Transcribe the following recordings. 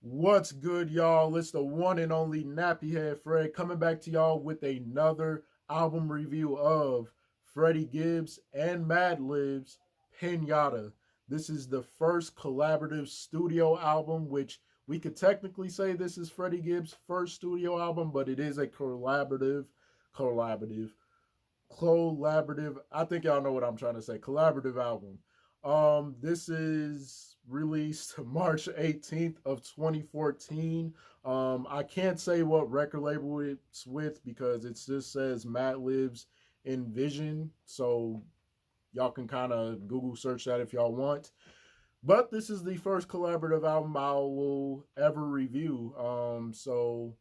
What's good, y'all? It's the one and only Nappy Head Fred coming back to y'all with another album review of Freddie Gibbs and Madlib's Piñata. This is the first collaborative studio album, which we could technically say this is Freddie Gibbs' first studio album, but it is a collaborative, collaborative. I think y'all know what I'm trying to say. Collaborative album. This is released March 18th of 2014. I can't say what record label it's with because it just says Madlib's Envision. So y'all can kind of Google search that if y'all want. But this is the first collaborative album I will ever review. So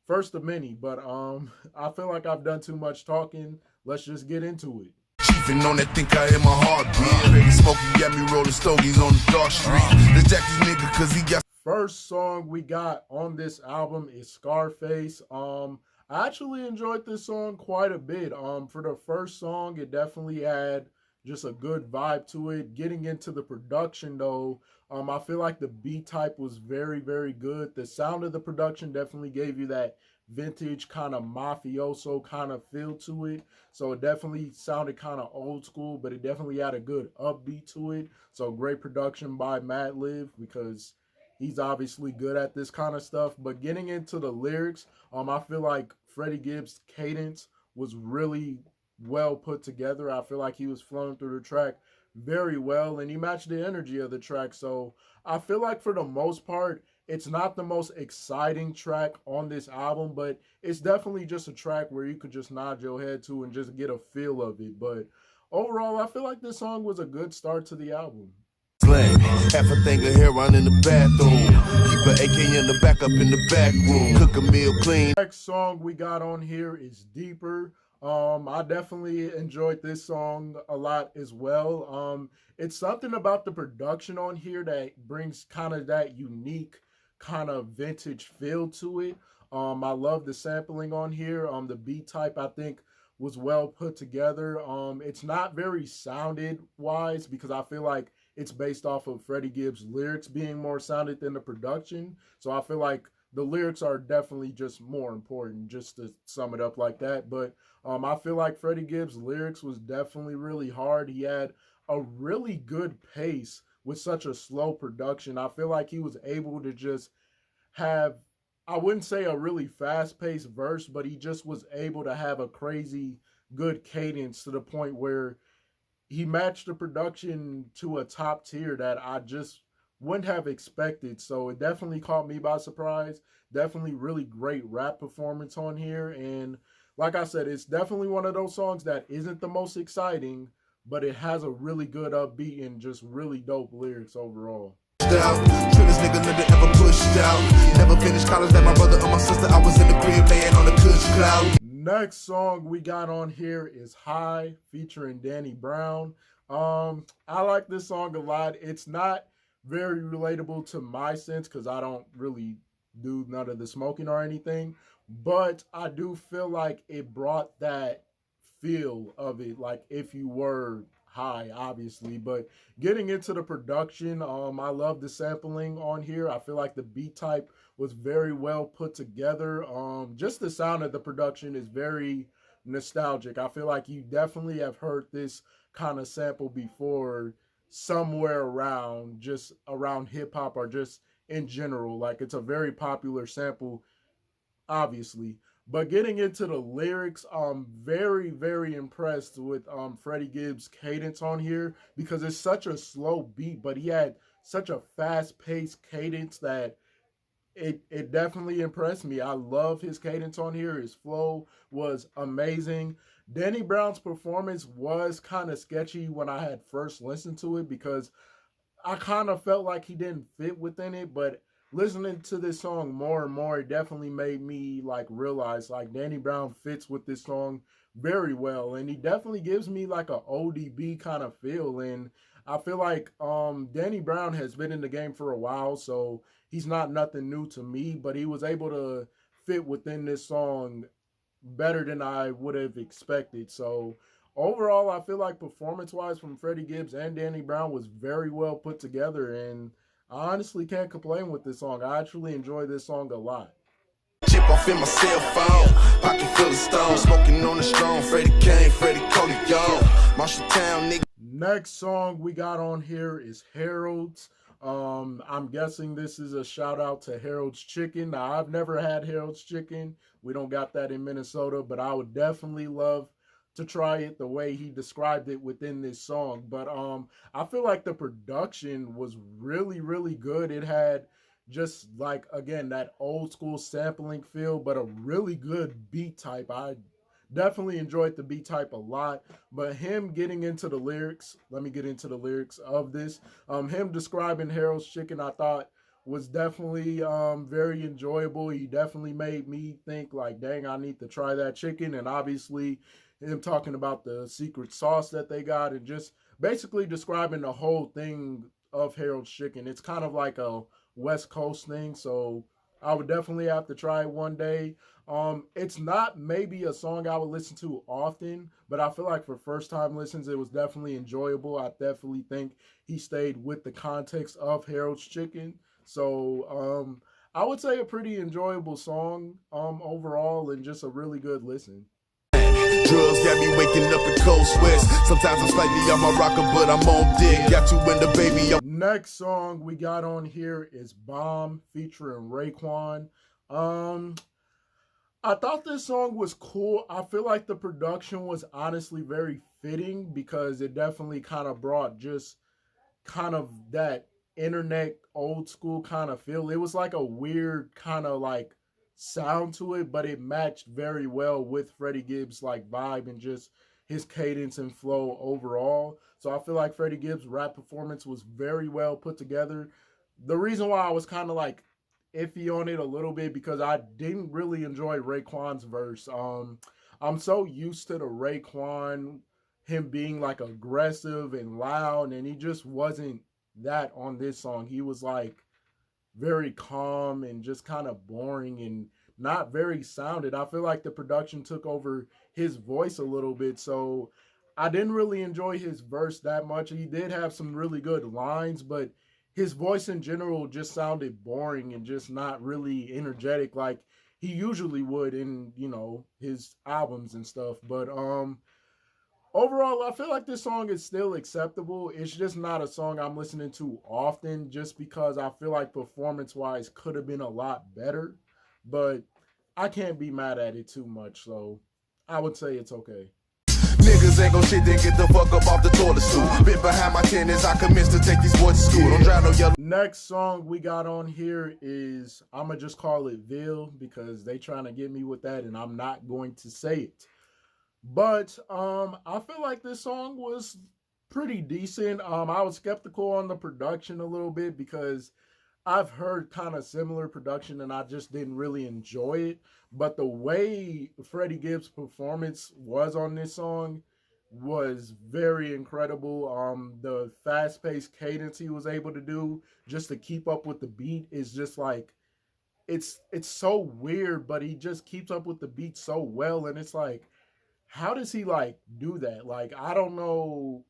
first of many, but I feel like I've done too much talking. Let's just get into it. Chiefin' on that think I am a heartbeat. Baby smoking got me rolling stogies on the dark street. Let's jack this nigga cause he got. First song we got on this album is Scarface. I actually enjoyed this song quite a bit. For the first song, it definitely had just a good vibe to it. Getting into the production though, I feel like the beat type was very, very good. The sound of the production definitely gave you that vintage kind of mafioso kind of feel to it. So it definitely sounded kind of old school, but it definitely had a good upbeat to it. So great production by Madlib because he's obviously good at this kind of stuff. But getting into the lyrics, I feel like Freddie Gibbs' cadence was really well put together. I feel like he was flowing through the track very well and he matched the energy of the track. So I feel like for the most part, it's not the most exciting track on this album, but it's definitely just a track where you could just nod your head to and just get a feel of it. But overall, I feel like this song was a good start to the album. Slang. Half a thing of heroin in the bathroom. Keep an AK in the back up in the back room. Cook a meal clean. Next song we got on here is Deeper. I definitely enjoyed this song a lot as well. It's something about the production on here that brings kind of that unique kind of vintage feel to it. I love the sampling on here. The beat type I think was well put together. It's not very sounded wise because I feel like it's based off of Freddie Gibbs' lyrics being more sounded than the production. So I feel like the lyrics are definitely just more important, just to sum it up like that. But I feel like Freddie Gibbs' lyrics was definitely really hard. He had a really good pace with such a slow production. I feel like he was able to just have, I wouldn't say a really fast paced verse, but he just was able to have a crazy good cadence to the point where he matched the production to a top tier that I just wouldn't have expected. So it definitely caught me by surprise. Definitely really great rap performance on here. And like I said, it's definitely one of those songs that isn't the most exciting, but it has a really good upbeat and just really dope lyrics overall. Trillest nigga never ever pushed out. Never finished college like my brother or my sister. I was in the crib laying on the cush cloud. Next song we got on here is High featuring Danny Brown. I like this song a lot. It's not very relatable to my sense because I don't really do none of the smoking or anything, but I do feel like it brought that feel of it, like if you were high, obviously. But getting into the production, I love the sampling on here. I feel like the beat type was very well put together. Just the sound of the production is very nostalgic. I feel like you definitely have heard this kind of sample before somewhere around, just around hip hop or just in general. Like it's a very popular sample, obviously. But getting into the lyrics, I'm very, very impressed with Freddie Gibbs' cadence on here because it's such a slow beat, but he had such a fast-paced cadence that it definitely impressed me. I love his cadence on here. His flow was amazing. Danny Brown's performance was kind of sketchy when I had first listened to it because I kind of felt like he didn't fit within it, but listening to this song more and more, it definitely made me like realize like Danny Brown fits with this song very well, and he definitely gives me like a ODB kind of feel. And I feel like Danny Brown has been in the game for a while, so he's not nothing new to me, but he was able to fit within this song better than I would have expected. So overall, I feel like performance-wise from Freddie Gibbs and Danny Brown was very well put together, and I honestly can't complain with this song. I actually enjoy this song a lot. Chip off in my cell phone, pocket full of stones, smoking on the strong. Freddie Kane, Freddie Cody, y'all. Marshall Town, nigga. Next song we got on here is Harold's. I'm guessing this is a shout out to Harold's Chicken. Now, I've never had Harold's Chicken. We don't got that in Minnesota, but I would definitely love to try it the way he described it within this song. But I feel like the production was really, really good. It had just like, again, that old school sampling feel, but a really good beat type. I definitely enjoyed the beat type a lot. But him getting into the lyrics, let me get into the lyrics of this. Him describing Harold's Chicken, I thought was definitely very enjoyable. He definitely made me think like, dang, I need to try that chicken. And obviously him talking about the secret sauce that they got and just basically describing the whole thing of Harold's Chicken. It's kind of like a West Coast thing, so I would definitely have to try it one day. It's not maybe a song I would listen to often, but I feel like for first time listens, it was definitely enjoyable. I definitely think he stayed with the context of Harold's Chicken. So I would say a pretty enjoyable song overall and just a really good listen. Drugs got me waking up in cold sweats. Sometimes I'm slightly off my rocker, but I'm on dick. Got you in the baby. Next song we got on here is Bomb featuring Raekwon. I thought this song was cool. I feel like the production was honestly very fitting because it definitely kind of brought just kind of that internet old school kind of feel. It was like a weird kind of like sound to it, but it matched very well with Freddie Gibbs like vibe and just his cadence and flow overall. So I feel like Freddie Gibbs' rap performance was very well put together. The reason why I was kind of like iffy on it a little bit because I didn't really enjoy Raekwon's verse. I'm so used to the Raekwon, him being like aggressive and loud, and he just wasn't that on this song. He was like very calm and just kind of boring and not very sounded. I feel like the production took over his voice a little bit, so I didn't really enjoy his verse that much. He did have some really good lines, but his voice in general just sounded boring and just not really energetic like he usually would in, you know, his albums and stuff. But overall, I feel like this song is still acceptable. It's just not a song I'm listening to often just because I feel like performance-wise could have been a lot better. But I can't be mad at it too much, so I would say it's okay. Niggas ain't gon' shit, then get the fuck up off the toilet stool. Bit behind my chin as I commence to take these boys to school. Don't drive no yellow. Next song we got on here is, I'ma just call it Ville because they trying to get me with that and I'm not going to say it. But I feel like this song was pretty decent. I was skeptical on the production a little bit because I've heard kind of similar production and I just didn't really enjoy it. But the way Freddie Gibbs' performance was on this song was very incredible. The fast-paced cadence he was able to do just to keep up with the beat is just like, it's so weird, but he just keeps up with the beat so well. And it's like, how does he like do that? Like, I don't know.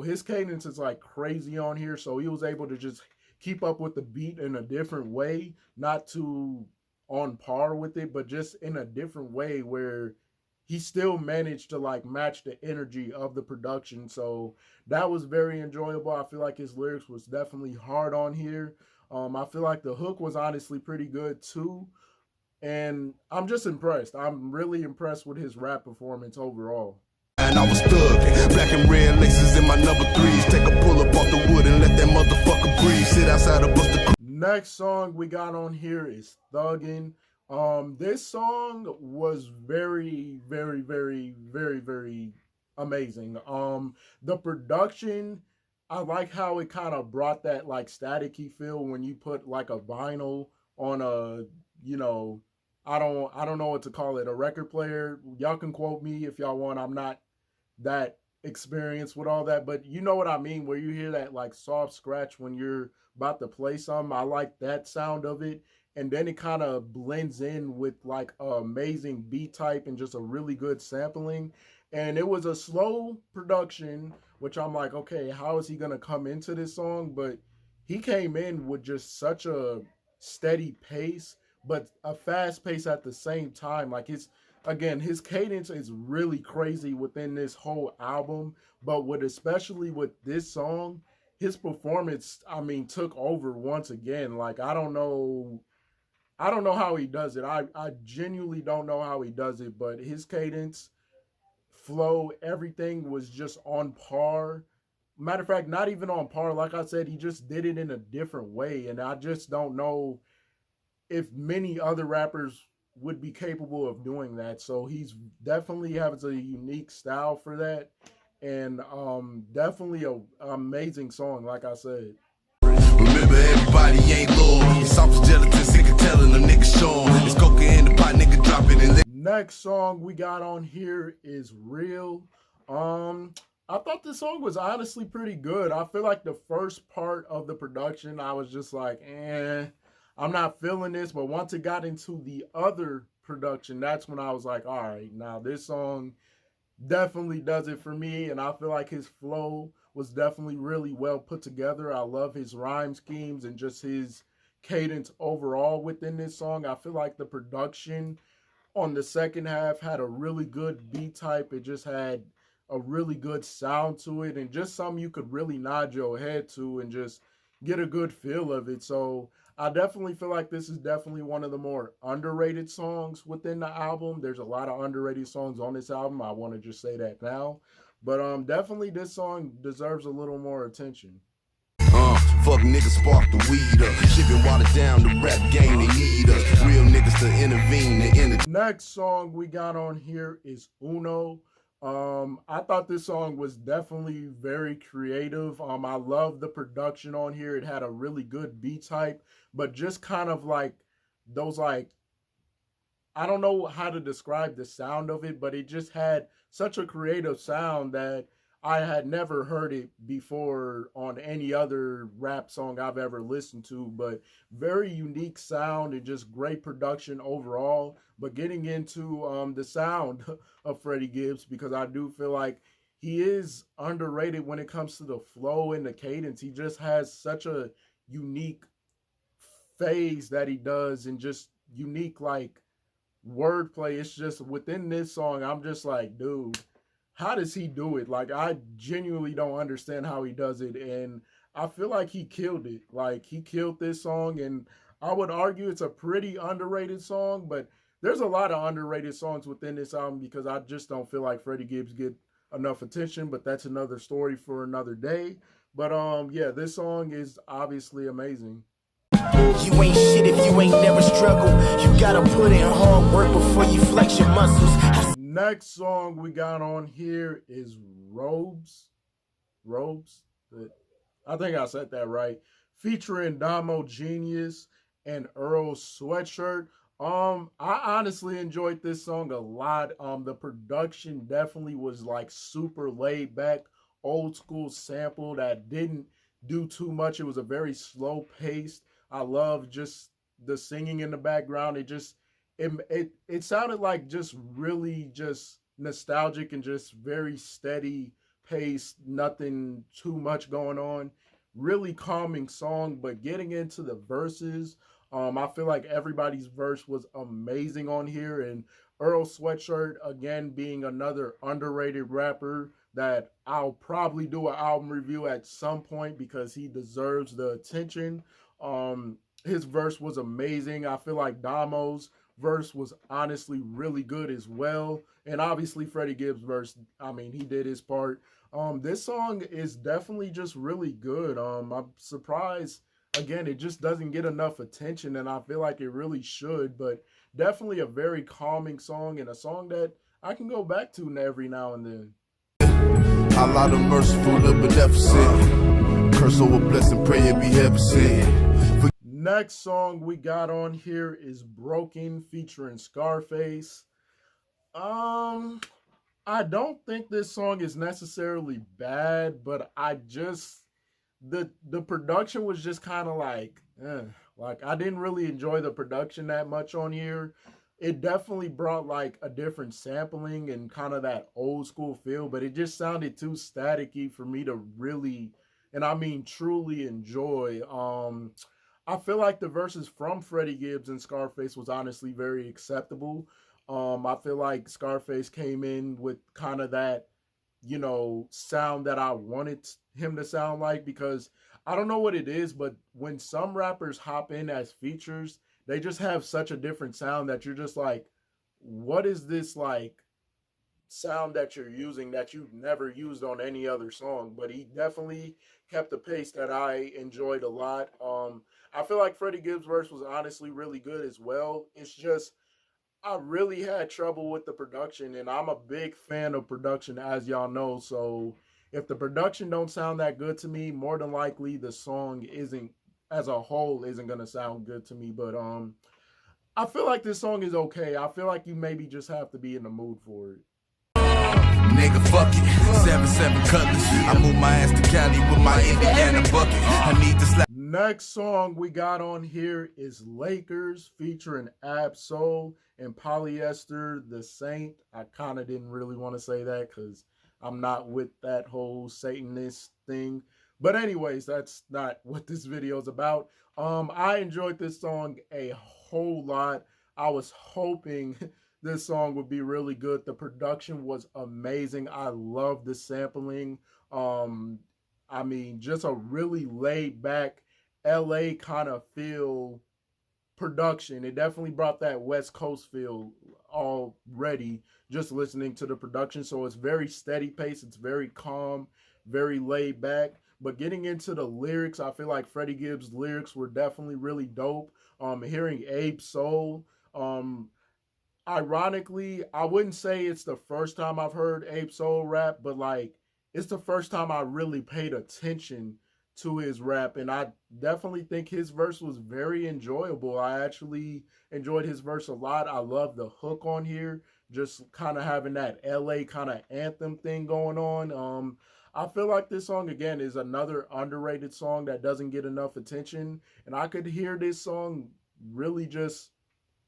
His cadence is like crazy on here, so he was able to just keep up with the beat in a different way, not too on par with it, but just in a different way where he still managed to like match the energy of the production. So that was very enjoyable. I feel like his lyrics was definitely hard on here. I feel like the hook was honestly pretty good too. And I'm just impressed. I'm really impressed with his rap performance overall. And I was thugging, black and red laces in my number threes. Take a pull up off the wood and let that motherfucker breathe. Sit outside of Buster. Next song we got on here is Thuggin'. This song was very, very, very, very, very amazing. The production, I like how it kind of brought that like staticky feel when you put like a vinyl on a, you know, I don't know what to call it, a record player. Y'all can quote me if y'all want. I'm not that experienced with all that, but you know what I mean, where you hear that like soft scratch when you're about to play something. I like that sound of it. And then it kind of blends in with like an amazing beat type and just a really good sampling. And it was a slow production which I'm like, okay, how is he gonna come into this song? But he came in with just such a steady pace, but a fast pace at the same time. Like his cadence is really crazy within this whole album. But with especially with this song, his performance, I mean, took over once again. Like I don't know how he does it. I genuinely don't know how he does it, but his cadence, flow, everything was just on par. Matter of fact, not even on par. Like I said, he just did it in a different way. And I just don't know if many other rappers would be capable of doing that. So he's definitely has a unique style for that. And definitely a amazing song, like I said. Remember, everybody ain't loyal. It's soft gelatin, sick of telling them niggas show 'em. It's coca in the pot, nigga, drop it and Next song we got on here is Real. I thought this song was honestly pretty good. I feel like the first part of the production, I was just like, I'm not feeling this. But once it got into the other production, that's when I was like, all right, now this song definitely does it for me. And I feel like his flow was definitely really well put together. I love his rhyme schemes and just his cadence overall within this song. I feel like the production on the second half had a really good beat type. It just had a really good sound to it and just something you could really nod your head to and just get a good feel of it. So I definitely feel like this is definitely one of the more underrated songs within the album. There's a lot of underrated songs on this album. I want to just say that now. But definitely this song deserves a little more attention. Fuck niggas spark the weed up. Shipping water down the rap game, they need us. Real niggas to intervene and Next song we got on here is Uno. I thought this song was definitely very creative. I love the production on here. It had a really good beat type, but just kind of like those like I don't know how to describe the sound of it, but it just had such a creative sound that I had never heard it before on any other rap song I've ever listened to, but very unique sound and just great production overall. But getting into the sound of Freddie Gibbs, because I do feel like he is underrated when it comes to the flow and the cadence. He just has such a unique phase that he does and just unique like wordplay. It's just within this song, I'm just like, dude, how does he do it? Like, I genuinely don't understand how he does it. And I feel like he killed it. Like, he killed this song. And I would argue it's a pretty underrated song. But there's a lot of underrated songs within this album because I just don't feel like Freddie Gibbs get enough attention. But that's another story for another day. But yeah, this song is obviously amazing. You ain't shit if you ain't never struggled. You gotta put in hard work before you flex your muscles. Next song we got on here is Robes. I think I said that right. Featuring Damo Genius and Earl Sweatshirt. I honestly enjoyed this song a lot. The production definitely was like super laid back, old school sample that didn't do too much. It was a very slow paced. I love just the singing in the background. It sounded like just really just nostalgic and just very steady pace, nothing too much going on. Really calming song, but getting into the verses, I feel like everybody's verse was amazing on here. And Earl Sweatshirt, again, being another underrated rapper that I'll probably do an album review at some point because he deserves the attention. His verse was amazing. I feel like Damo's verse was honestly really good as well. And obviously Freddie Gibbs' verse, I mean, he did his part. This song is definitely just really good. I'm surprised, again, it just doesn't get enough attention, and I feel like it really should, but definitely a very calming song and a song that I can go back to every now and then. a lot of merciful, the beneficent. Curse over blessing, pray it be heaven sent. Next song we got on here is Broken featuring Scarface. I don't think this song is necessarily bad, but I just the production was just kind of like I didn't really enjoy the production that much on here. it definitely brought like a different sampling and kind of that old school feel, but it just sounded too staticky for me to really, and I mean truly enjoy. I feel like the verses from Freddie Gibbs and Scarface was honestly very acceptable. I feel like Scarface came in with kind of that, sound that I wanted him to sound like, because I don't know what it is, but when some rappers hop in as features, they just have such a different sound that you're just like, what is this like sound that you're using that you've never used on any other song? But he definitely kept the pace that I enjoyed a lot. I feel like Freddie Gibbs' verse was honestly really good as well. It's just I really had trouble with the production, and I'm a big fan of production, as y'all know. So if the production don't sound that good to me, more than likely the song isn't, as a whole, isn't gonna sound good to me. But I feel like this song is okay. I feel like you maybe just have to be in the mood for it. Nigga, fuck it. 7-7 Cutlass. I move my ass to Cali with my Indiana bucket. I need to slap. Next song we got on here is Lakers featuring Ab Soul and Polyester the Saint. I kind of didn't really want to say that because I'm not with that whole Satanist thing. But anyways, that's not what this video is about. I enjoyed this song a whole lot. I was hoping this song would be really good. The production was amazing. I love the sampling. I mean, just a really laid back LA kind of feel production. It definitely brought that West Coast feel already just listening to the production. So it's very steady pace. It's very calm, very laid back. But getting into the lyrics, I feel like Freddie Gibbs' lyrics were definitely really dope. Hearing Abe Soul, ironically, I wouldn't say it's the first time I've heard Abe Soul rap, but like it's the first time I really paid attention to his rap, and I definitely think his verse was very enjoyable. I actually enjoyed his verse a lot. I love the hook on here, just kind of having that LA kind of anthem thing going on. I feel like this song again is another underrated song that doesn't get enough attention, and I could hear this song really just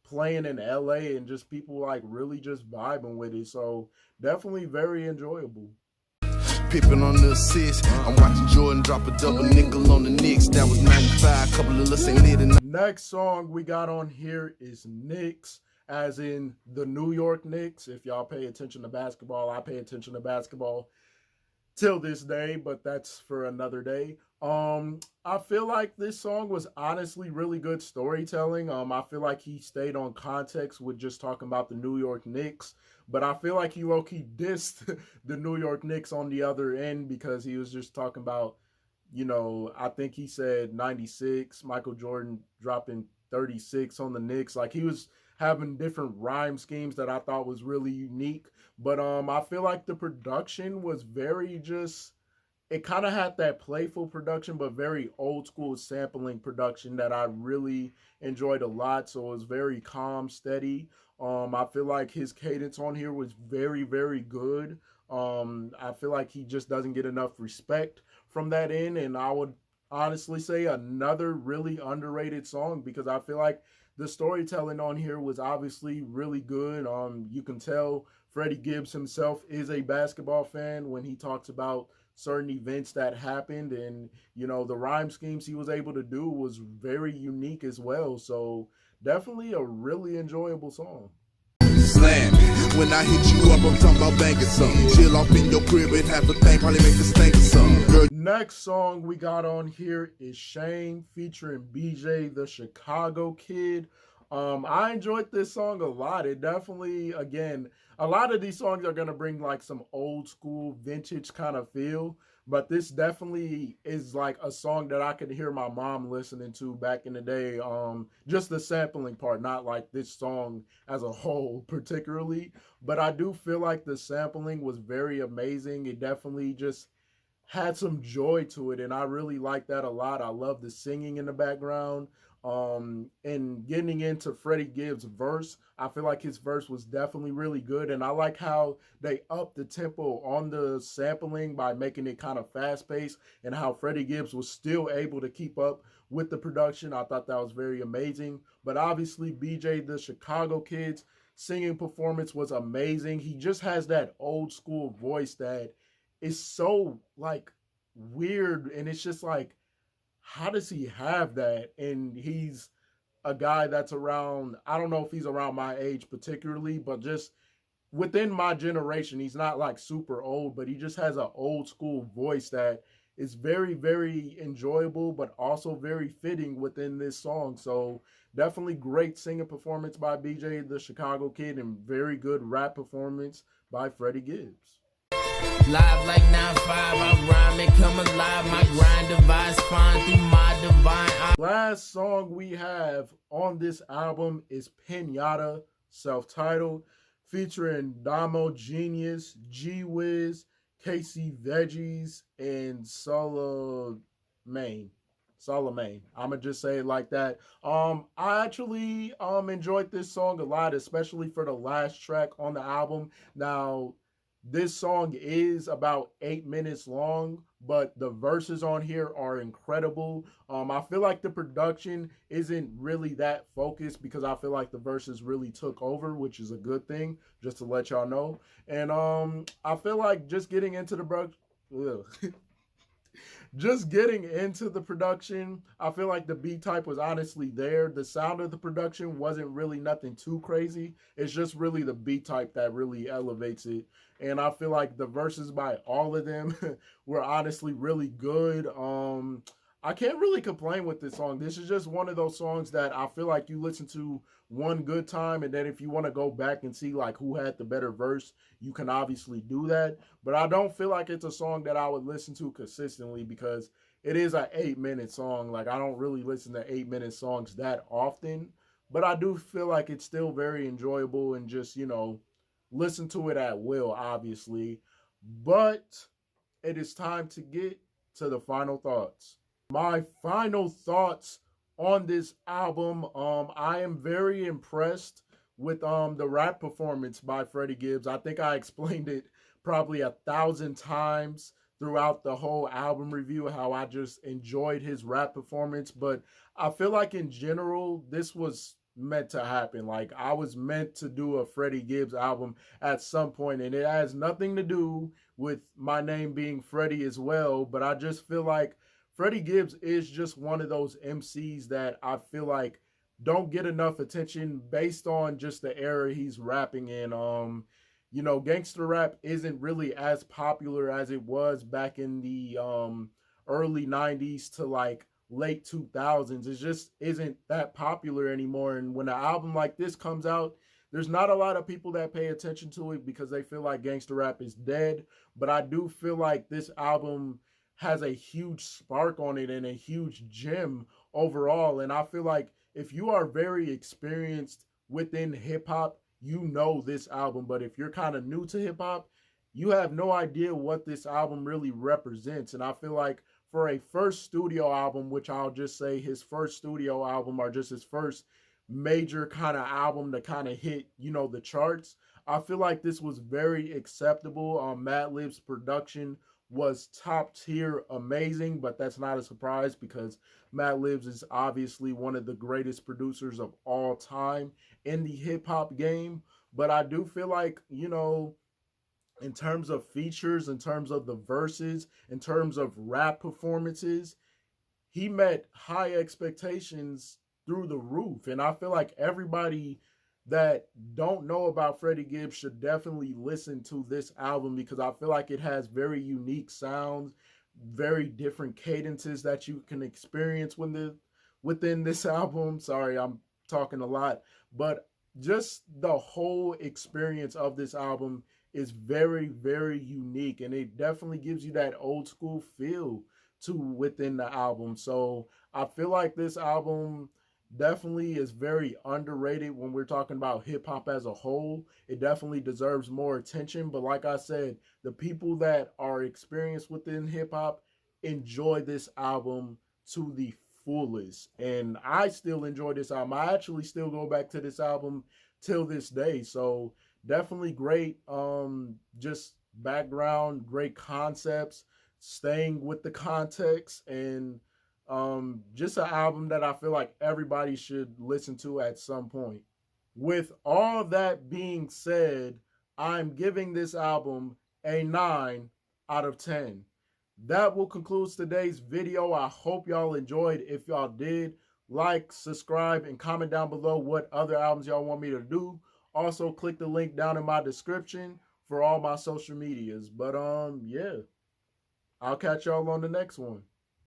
playing in LA and just people like really just vibing with it. So definitely very enjoyable. Pippin on the assist. I'm watching Jordan drop a double nickel on the Knicks. That was 95. Couple of us ain't lit enough. Next song we got on here is Knicks, as in the New York Knicks. If y'all pay attention to basketball, I pay attention to basketball till this day, but that's for another day. I feel like this song was honestly really good storytelling. I feel like he stayed on context with just talking about the New York Knicks, but I feel like he low-key dissed the New York Knicks on the other end because he was just talking about, I think he said 96, Michael Jordan dropping 36 on the Knicks. Like he was having different rhyme schemes that I thought was really unique. But I feel like the production was very just, it kind of had that playful production, but very old school sampling production that I really enjoyed a lot. So it was very calm, steady. I feel like his cadence on here was very, very good. I feel like he just doesn't get enough respect from that end. And I would honestly say another really underrated song because I feel like the storytelling on here was obviously really good. You can tell Freddie Gibbs himself is a basketball fan when he talks about certain events that happened, and the rhyme schemes he was able to do was very unique as well. So definitely a really enjoyable song. Slam. When I hit you up, I'm talking about banging something. Chill off in your crib and have a thing, probably make this thing or something. Girl. Next song we got on here is Shame featuring BJ the Chicago Kid. I enjoyed this song a lot. It definitely, again, a lot of these songs are going to bring like some old school vintage kind of feel, but this definitely is like a song that I could hear my mom listening to back in the day. Just the sampling part, not like this song as a whole particularly, but I do feel like the sampling was very amazing. It definitely just had some joy to it, and I really like that a lot. I love the singing in the background. And getting into Freddie Gibbs' verse, I feel like his verse was definitely really good, and I like how they upped the tempo on the sampling by making it kind of fast-paced, and how Freddie Gibbs was still able to keep up with the production. I thought that was very amazing. But obviously, BJ the Chicago Kid's singing performance was amazing. He just has that old school voice that is so like weird, and it's just like, how does he have that? And he's a guy that's around, I don't know if he's around my age particularly, but just within my generation. He's not like super old, but he just has an old school voice that is very, very enjoyable, but also very fitting within this song. So definitely great singing performance by BJ the Chicago Kid, and very good rap performance by Freddie Gibbs. Live like 9-5, I rhyme and come alive. My grind divides fine through my divine eye. Last song we have on this album is Piñata, self-titled, featuring Damo Genius, G Wiz, Casey Veggies, and Solomane. I'ma just say it like that. I actually enjoyed this song a lot, especially for the last track on the album. Now, this song is about 8 minutes long, but the verses on here are incredible. I feel like the production isn't really that focused because I feel like the verses really took over, which is a good thing, just to let y'all know. And I feel like just getting into the just getting into the production, I feel like the beat type was honestly there. The sound of the production wasn't really nothing too crazy. It's just really the beat type that really elevates it. And I feel like the verses by all of them were honestly really good. I can't really complain with this song. This is just one of those songs that I feel like you listen to one good time, and then if you want to go back and see like who had the better verse, you can obviously do that. But I don't feel like it's a song that I would listen to consistently because it is an 8-minute song. Like, I don't really listen to 8-minute songs that often, but I do feel like it's still very enjoyable and just, you know, listen to it at will, obviously. But it is time to get to the final thoughts. My final thoughts on this album, I am very impressed with the rap performance by Freddie Gibbs. I think I explained it probably 1,000 times throughout the whole album review, how I just enjoyed his rap performance. But I feel like in general, this was meant to happen. Like, I was meant to do a Freddie Gibbs album at some point, and it has nothing to do with my name being Freddie as well. But I just feel like Freddie Gibbs is just one of those MCs that I feel like don't get enough attention based on just the era he's rapping in. You know, gangster rap isn't really as popular as it was back in the early 90s to like late 2000s. It just isn't that popular anymore. And when an album like this comes out, there's not a lot of people that pay attention to it because they feel like gangster rap is dead. But I do feel like this album has a huge spark on it and a huge gem overall. And I feel like if you are very experienced within hip hop, you know this album. But if you're kind of new to hip hop, you have no idea what this album really represents. And I feel like for a first studio album, which I'll just say his first studio album, or just his first major kind of album to kind of hit, you know, the charts, I feel like this was very acceptable. Madlib's production was top tier, amazing, but that's not a surprise because Madlib is obviously one of the greatest producers of all time in the hip hop game. But I do feel like, you know, in terms of features, in terms of the verses, in terms of rap performances, he met high expectations through the roof. And I feel like everybody that don't know about Freddie Gibbs should definitely listen to this album because I feel like it has very unique sounds, very different cadences that you can experience within this album. Sorry, I'm talking a lot, but just the whole experience of this album is very, very unique, and it definitely gives you that old school feel to within the album. So I feel like this album definitely is very underrated when we're talking about hip hop as a whole. It definitely deserves more attention. But like I said, the people that are experienced within hip hop enjoy this album to the fullest. And I still enjoy this album. I actually still go back to this album till this day. So definitely great just background, great concepts, staying with the context, and Just an album that I feel like everybody should listen to at some point. With all that being said, I'm giving this album a 9 out of 10. That will conclude today's video. I hope y'all enjoyed. If y'all did, like, subscribe, and comment down below what other albums y'all want me to do. Also, click the link down in my description for all my social medias. But yeah, I'll catch y'all on the next one.